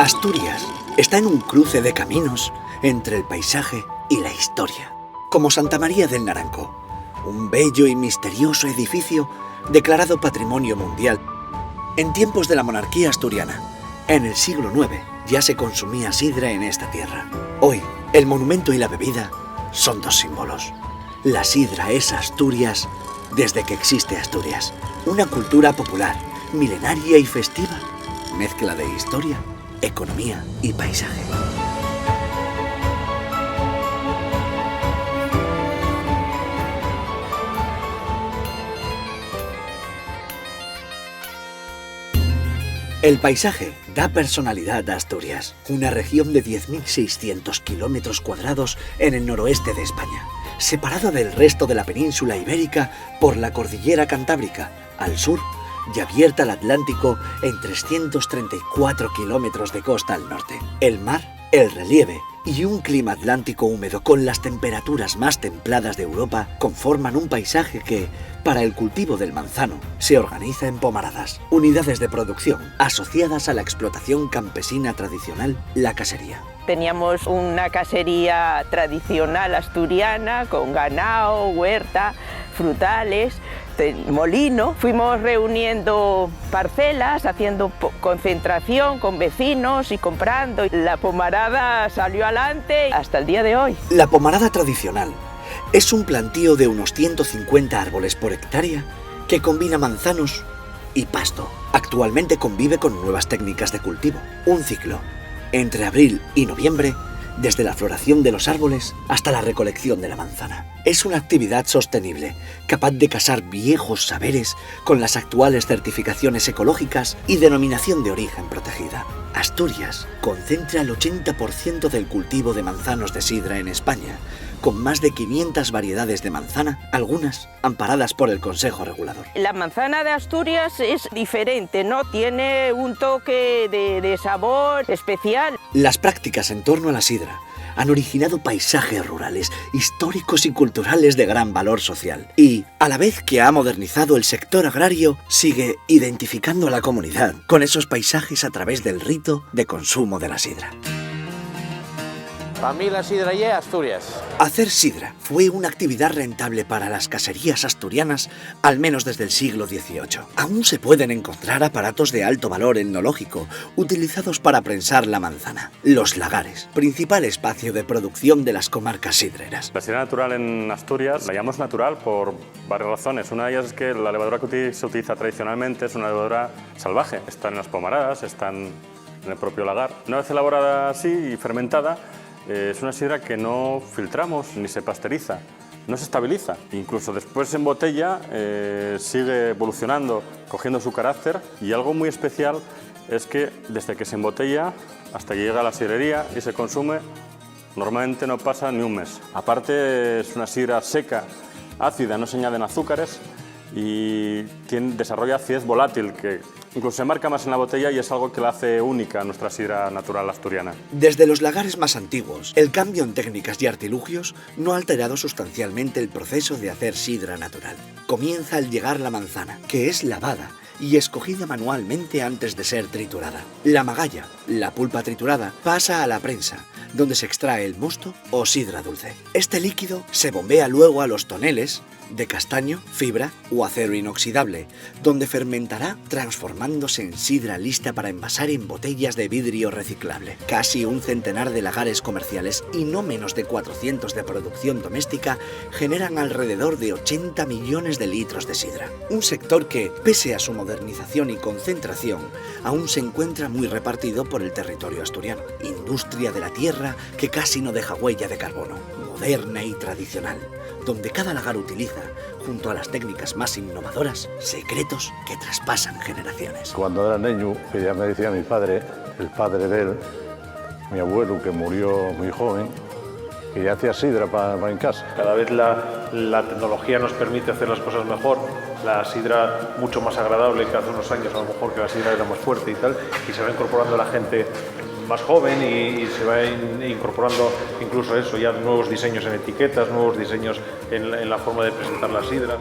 Asturias está en un cruce de caminos entre el paisaje y la historia. Como Santa María del Naranco, un bello y misterioso edificio declarado Patrimonio Mundial. En tiempos de la monarquía asturiana, en el siglo IX, ya se consumía sidra en esta tierra. Hoy, el monumento y la bebida son dos símbolos. La sidra es Asturias desde que existe Asturias. Una cultura popular, milenaria y festiva, mezcla de historia, economía y paisaje. El paisaje da personalidad a Asturias, una región de 10.600 kilómetros cuadrados en el noroeste de España, separada del resto de la península ibérica por la cordillera Cantábrica, al sur, y abierta al Atlántico en 334 kilómetros de costa al norte. El mar, el relieve y un clima atlántico húmedo con las temperaturas más templadas de Europa conforman un paisaje que, para el cultivo del manzano, se organiza en pomaradas, unidades de producción asociadas a la explotación campesina tradicional, la casería. Teníamos una casería tradicional asturiana con ganado, huerta, frutales, molino. Fuimos reuniendo parcelas, haciendo concentración con vecinos y comprando. La pomarada salió adelante hasta el día de hoy. La pomarada tradicional es un plantío de unos 150 árboles por hectárea que combina manzanos y pasto. Actualmente convive con nuevas técnicas de cultivo. Un ciclo entre abril y noviembre, desde la floración de los árboles hasta la recolección de la manzana. Es una actividad sostenible, capaz de casar viejos saberes con las actuales certificaciones ecológicas y denominación de origen protegida. Asturias concentra el 80% del cultivo de manzanos de sidra en España, con más de 500 variedades de manzana, algunas amparadas por el Consejo Regulador. La manzana de Asturias es diferente, ¿no? Tiene un toque de sabor especial. Las prácticas en torno a la sidra han originado paisajes rurales, históricos y culturales de gran valor social. Y, a la vez que ha modernizado el sector agrario, sigue identificando a la comunidad con esos paisajes a través del rito de consumo de la sidra. Para mí la sidra es Asturias. Hacer sidra fue una actividad rentable para las caserías asturianas al menos desde el siglo XVIII. Aún se pueden encontrar aparatos de alto valor etnológico utilizados para prensar la manzana. Los lagares, principal espacio de producción de las comarcas sidreras. La sidra natural en Asturias la llamamos natural por varias razones. Una de ellas es que la levadura que se utiliza tradicionalmente es una levadura salvaje. Están en las pomaradas, están en el propio lagar. Una vez elaborada así y fermentada, es una sidra que no filtramos ni se pasteuriza, no se estabiliza. Incluso después en botella sigue evolucionando, cogiendo su carácter, y algo muy especial es que desde que se embotella hasta que llega a la sidrería y se consume, normalmente no pasa ni un mes. Aparte es una sidra seca, ácida, no se añaden azúcares y desarrolla acidez volátil que incluso se marca más en la botella y es algo que la hace única a nuestra sidra natural asturiana. Desde los lagares más antiguos, el cambio en técnicas y artilugios no ha alterado sustancialmente el proceso de hacer sidra natural. Comienza al llegar la manzana, que es lavada y escogida manualmente antes de ser triturada. La magalla, la pulpa triturada, pasa a la prensa, donde se extrae el mosto o sidra dulce. Este líquido se bombea luego a los toneles de castaño, fibra o acero inoxidable, donde fermentará transformándose en sidra lista para envasar en botellas de vidrio reciclable. Casi un centenar de lagares comerciales y no menos de 400 de producción doméstica generan alrededor de 80 millones de litros de sidra. Un sector que, pese a su modernización y concentración, aún se encuentra muy repartido por el territorio asturiano. Industria de la tierra que casi no deja huella de carbono, moderna y tradicional, donde cada lagar utiliza, junto a las técnicas más innovadoras, secretos que traspasan generaciones. Cuando era niño, que ya me decía mi padre, el padre de él, mi abuelo, que murió muy joven, que ya hacía sidra para en casa. Cada vez la tecnología nos permite hacer las cosas mejor, la sidra mucho más agradable que hace unos años, a lo mejor que la sidra era más fuerte y tal, y se va incorporando la gente más joven y se va incorporando incluso eso, ya nuevos diseños en etiquetas, nuevos diseños en la forma de presentar la sidra.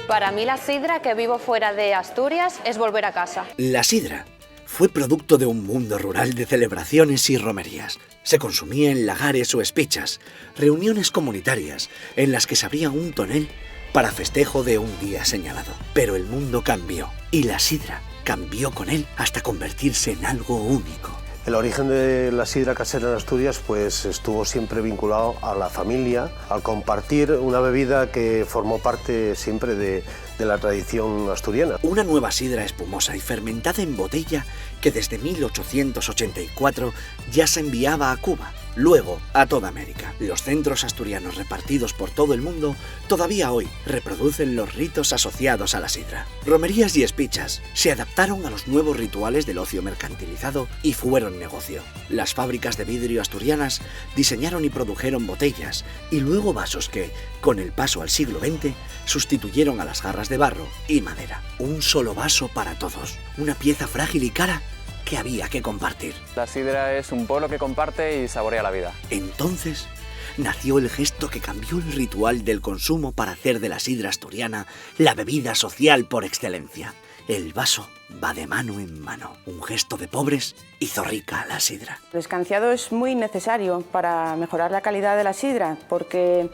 Para mí la sidra, que vivo fuera de Asturias, es volver a casa. La sidra fue producto de un mundo rural de celebraciones y romerías. Se consumía en lagares o espichas, reuniones comunitarias en las que se abría un tonel para festejo de un día señalado. Pero el mundo cambió y la sidra cambió con él hasta convertirse en algo único. El origen de la sidra casera en Asturias pues estuvo siempre vinculado a la familia, al compartir una bebida que formó parte siempre de la tradición asturiana. Una nueva sidra espumosa y fermentada en botella que desde 1884 ya se enviaba a Cuba, luego a toda América. Los centros asturianos repartidos por todo el mundo todavía hoy reproducen los ritos asociados a la sidra. Romerías y espichas se adaptaron a los nuevos rituales del ocio mercantilizado y fueron negocio. Las fábricas de vidrio asturianas diseñaron y produjeron botellas y luego vasos que, con el paso al siglo XX, sustituyeron a las jarras de barro y madera. Un solo vaso para todos, una pieza frágil y cara que había que compartir. La sidra es un pueblo que comparte y saborea la vida. Entonces nació el gesto que cambió el ritual del consumo para hacer de la sidra asturiana la bebida social por excelencia. El vaso va de mano en mano, un gesto de pobres hizo rica la sidra. El escanciado es muy necesario para mejorar la calidad de la sidra porque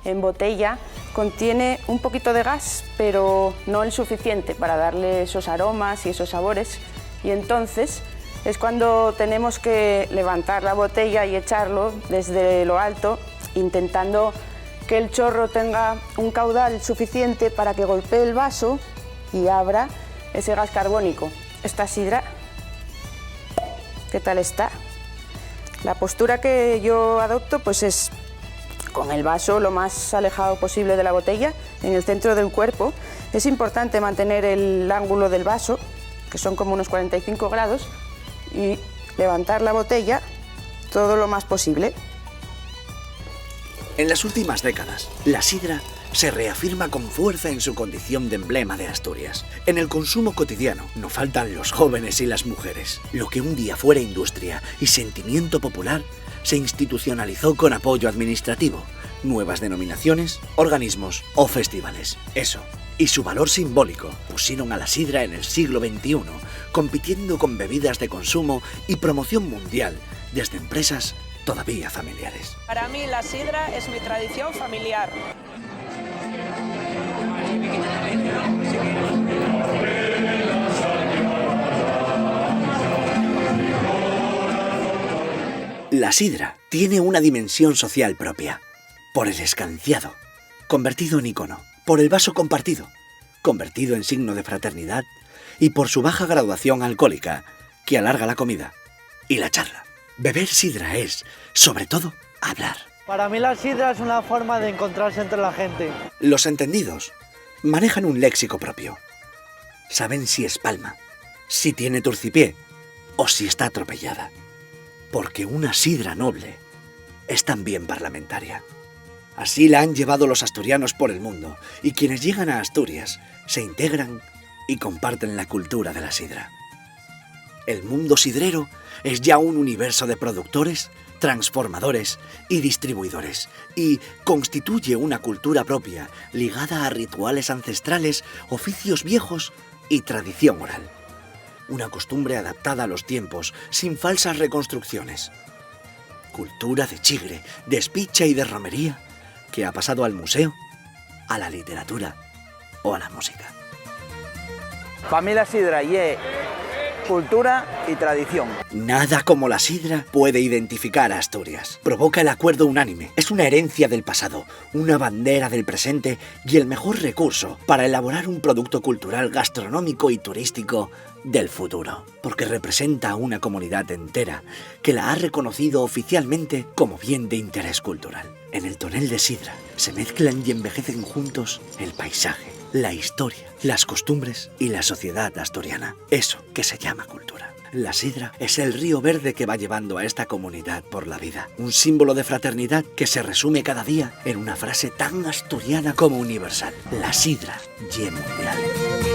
en botella contiene un poquito de gas, pero no el suficiente para darle esos aromas y esos sabores. Y entonces es cuando tenemos que levantar la botella y echarlo desde lo alto, intentando que el chorro tenga un caudal suficiente para que golpee el vaso y abra ese gas carbónico. Esta sidra, ¿qué tal está? La postura que yo adopto pues es con el vaso lo más alejado posible de la botella, en el centro del cuerpo. Es importante mantener el ángulo del vaso, que son como unos 45 grados, y levantar la botella todo lo más posible. En las últimas décadas, la sidra se reafirma con fuerza en su condición de emblema de Asturias. En el consumo cotidiano no faltan los jóvenes y las mujeres. Lo que un día fuera industria y sentimiento popular se institucionalizó con apoyo administrativo, nuevas denominaciones, organismos o festivales. Eso y su valor simbólico pusieron a la sidra en el siglo XXI, compitiendo con bebidas de consumo y promoción mundial desde empresas todavía familiares. Para mí la sidra es mi tradición familiar. La sidra tiene una dimensión social propia, por el escanciado, convertido en icono, por el vaso compartido, convertido en signo de fraternidad, y por su baja graduación alcohólica, que alarga la comida y la charla. Beber sidra es, sobre todo, hablar. Para mí la sidra es una forma de encontrarse entre la gente. Los entendidos manejan un léxico propio. Saben si es palma, si tiene turcipié o si está atropellada. Porque una sidra noble es también parlamentaria. Así la han llevado los asturianos por el mundo, y quienes llegan a Asturias se integran y comparten la cultura de la sidra. El mundo sidrero es ya un universo de productores, transformadores y distribuidores, y constituye una cultura propia ligada a rituales ancestrales, oficios viejos y tradición oral. Una costumbre adaptada a los tiempos, sin falsas reconstrucciones. Cultura de chigre, de espicha y de romería, que ha pasado al museo, a la literatura o a la música. Para mí la sidra es cultura y tradición. Nada como la sidra puede identificar a Asturias. Provoca el acuerdo unánime. Es una herencia del pasado, una bandera del presente y el mejor recurso para elaborar un producto cultural, gastronómico y turístico del futuro. Porque representa a una comunidad entera que la ha reconocido oficialmente como bien de interés cultural. En el tonel de sidra se mezclan y envejecen juntos el paisaje, la historia, las costumbres y la sociedad asturiana. Eso que se llama cultura. La sidra es el río verde que va llevando a esta comunidad por la vida. Un símbolo de fraternidad que se resume cada día en una frase tan asturiana como universal. La sidra ye mundial.